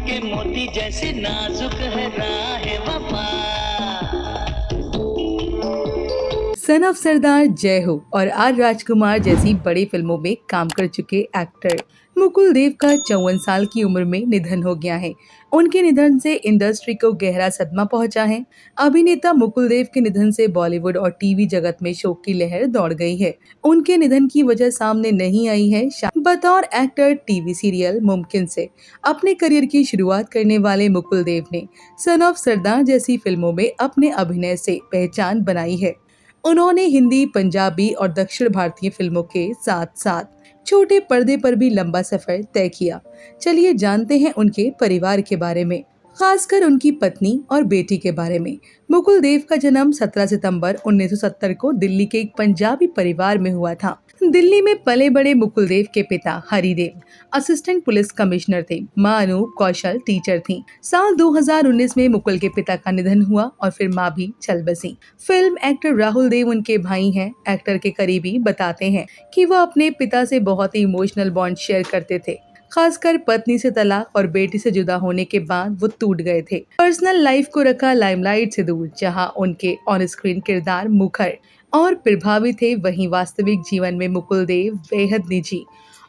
के मोती जैसी नाजुक है राह वफा। सन ऑफ सरदार, जय हो और आर राजकुमार जैसी बड़ी फिल्मों में काम कर चुके एक्टर मुकुल देव का 54 साल की उम्र में निधन हो गया है। उनके निधन से इंडस्ट्री को गहरा सदमा पहुंचा है। अभिनेता मुकुल देव के निधन से बॉलीवुड और टीवी जगत में शोक की लहर दौड़ गई है। उनके निधन की वजह सामने नहीं आई है। बतौर एक्टर टीवी सीरियल मुमकिन से अपने करियर की शुरुआत करने वाले मुकुल देव ने सन ऑफ सरदार जैसी फिल्मों में अपने अभिनय से पहचान बनाई है। उन्होंने हिंदी, पंजाबी और दक्षिण भारतीय फिल्मों के साथ साथ छोटे पर्दे पर भी लंबा सफर तय किया। चलिए जानते हैं उनके परिवार के बारे में, खासकर उनकी पत्नी और बेटी के बारे में। मुकुल देव का जन्म 17 सितंबर 1970 को दिल्ली के एक पंजाबी परिवार में हुआ था। दिल्ली में पले बड़े मुकुल देव के पिता हरिदेव असिस्टेंट पुलिस कमिश्नर थे। मां अनूप कौशल टीचर थीं। साल 2019 में मुकुल के पिता का निधन हुआ और फिर मां भी चल बसी। फिल्म एक्टर राहुल देव उनके भाई हैं। एक्टर के करीबी बताते हैं कि वह अपने पिता से बहुत ही इमोशनल बॉन्ड शेयर करते थे। खासकर पत्नी से तलाक और बेटी से जुदा होने के बाद वो टूट गए थे। पर्सनल लाइफ को रखा लाइमलाइट से दूर। जहां उनके ऑन स्क्रीन किरदार मुखर और प्रभावी थे, वहीं वास्तविक जीवन में मुकुल देव बेहद निजी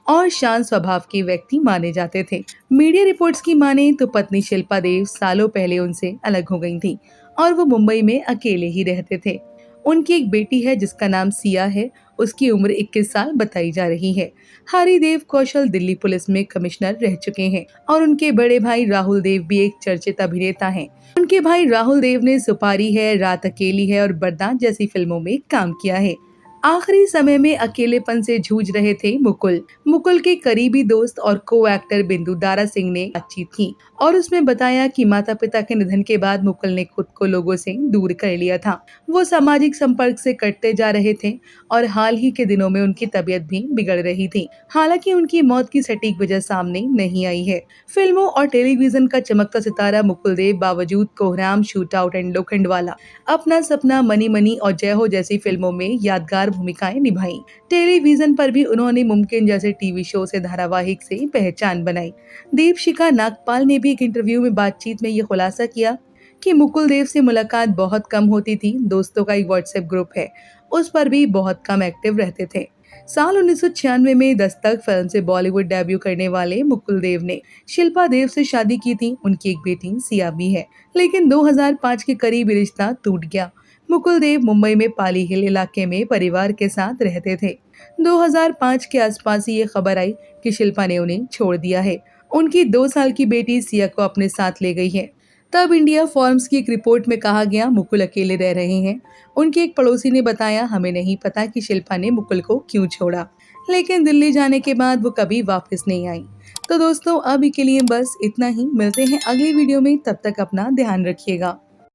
और शांत स्वभाव के व्यक्ति माने जाते थे। मीडिया रिपोर्ट्स की माने तो पत्नी शिल्पा देव सालों पहले उनसे अलग हो गई थी और वो मुंबई में अकेले ही रहते थे। उनकी एक बेटी है जिसका नाम सिया है। उसकी उम्र 21 साल बताई जा रही है। हरिदेव कौशल दिल्ली पुलिस में कमिश्नर रह चुके हैं और उनके बड़े भाई राहुल देव भी एक चर्चित अभिनेता हैं। उनके भाई राहुल देव ने सुपारी है, रात अकेली है और बरदान जैसी फिल्मों में काम किया है। आखिरी समय में अकेलेपन से जूझ रहे थे मुकुल के करीबी दोस्त और को एक्टर बिंदु दारा सिंह ने बातचीत की और उसमें बताया कि माता पिता के निधन के बाद मुकुल ने खुद को लोगों से दूर कर लिया था। वो सामाजिक संपर्क से कटते जा रहे थे और हाल ही के दिनों में उनकी तबीयत भी बिगड़ रही थी। हालांकि उनकी मौत की सटीक वजह सामने नहीं आई है। फिल्मों और टेलीविजन का चमकता सितारा मुकुल देव बावजूद कोहराम, शूट आउट एंड लोखंडवाला, अपना सपना, मनी मनी और जय हो जैसी फिल्मों में यादगार भूमिकाएं निभाई। टेलीविजन पर भी उन्होंने मुमकिन जैसे टीवी शो से धारावाहिक से पहचान बनाई। दीपशिखा नागपाल ने भी एक इंटरव्यू में बातचीत में ये खुलासा किया कि मुकुल देव से मुलाकात बहुत कम होती थी। दोस्तों का एक व्हाट्सएप ग्रुप है, उस पर भी बहुत कम एक्टिव रहते थे। साल 1996 में दस्तक फिल्म से बॉलीवुड डेब्यू करने वाले मुकुल देव ने शिल्पा देव से शादी की थी। उनकी एक बेटी सिया भी है, लेकिन 2005 के करीब रिश्ता टूट गया। मुकुल देव मुंबई में पाली हिल इलाके में परिवार के साथ रहते थे। 2005 के आसपास ही ये खबर आई कि शिल्पा ने उन्हें छोड़ दिया है। उनकी 2 साल की बेटी सिया को अपने साथ ले गई है। तब इंडिया फॉर्म्स की एक रिपोर्ट में कहा गया मुकुल अकेले रह रहे हैं। उनके एक पड़ोसी ने बताया, हमें नहीं पता कि शिल्पा ने मुकुल को क्यों छोड़ा, लेकिन दिल्ली जाने के बाद वो कभी वापस नहीं आई। तो दोस्तों, अभी के लिए बस इतना ही। मिलते हैं अगली वीडियो में, तब तक अपना ध्यान रखिएगा।